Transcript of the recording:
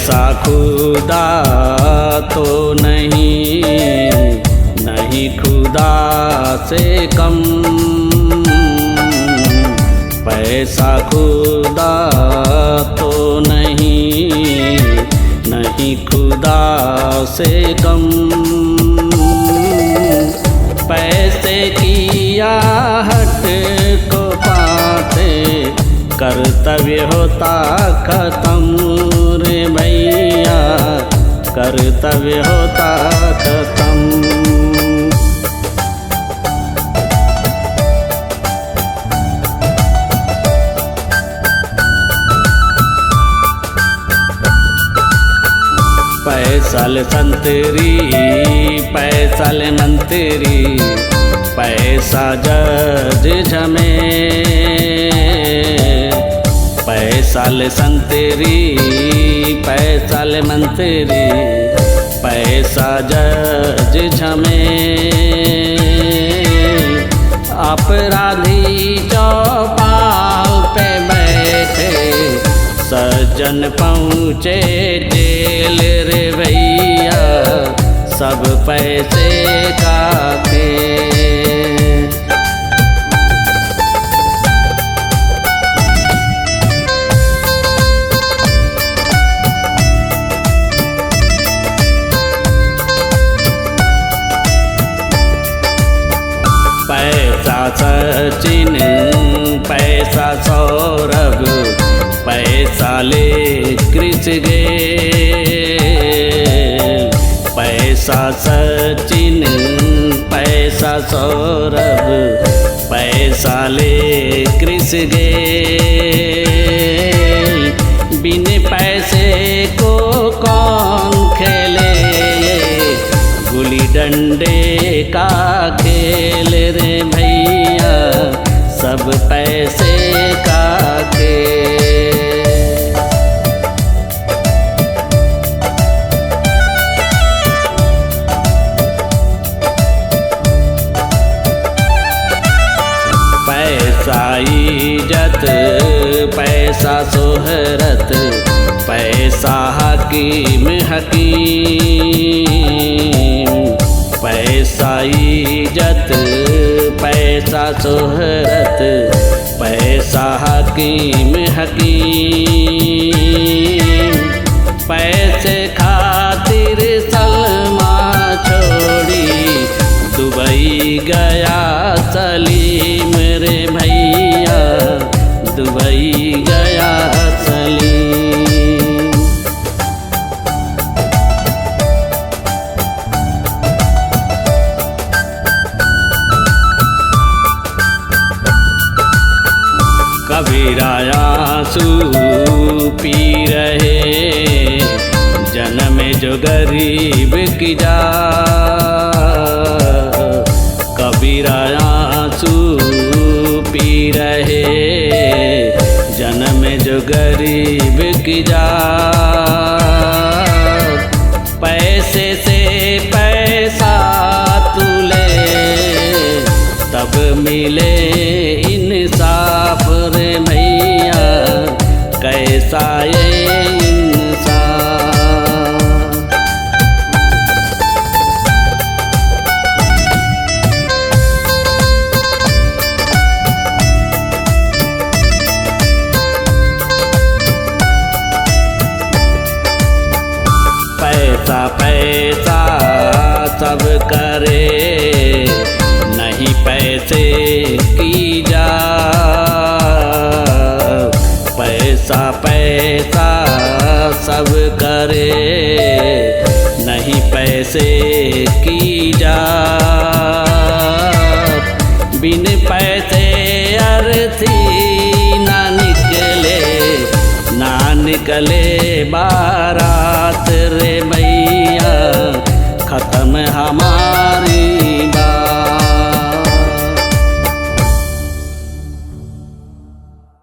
पैसा खुदा तो नहीं, नहीं खुदा से कम। पैसा खुदा तो नहीं, नहीं खुदा से कम। पैसे की आहट को पाते कर्तव्य होता खत्म रे भैया, कर्तव्य होता खत्म। पैसा ले संतरी, पैसा ले मंत्री, पैसा जज झमे। पैसा ले संतरी, पैसा ले मंत्री, पैसा जज झमे। अपराधी चौपाल पे बैठे, सज्जन पहुँचे जेल रे भैया, सब पैसे का खेल। पैसा सचिन, पैसा सौरभ, पैसा ले कृष गेल। पैसा सचिन, पैसा सौरभ, पैसा ले कृष गेल। बिन पैसे को कौन खेले, गुली डंडे का खेल रे भैया, सब पैसे का खेल। पैसा इज्जत, पैसा शोहरत, पैसा हकीम हकीम। पैसा इज्जत, पैसा शोहरत, पैसा हकीम हकीम। पैसे खातिर सलमा छोड़ी, दुबई गया सलीम रे भैया, दुबई गया सलीम। कबीरा आंसू पी रहे, जन्म जो गरीब की जा। कबीरा आंसू पी रहे, जन्म जो गरीब की जा। पैसे से पैसा तू ले, तब मिले इंसाफ रे भैया, कैसा ये इंसान। पैसा पैसा सब करे, नहीं पैसे की जा। पैसा पैसा सब करे, नहीं पैसे की जा। बिन पैसे अर्थी ना निकले, ना निकले बारात रे भैया, खत्म हमारी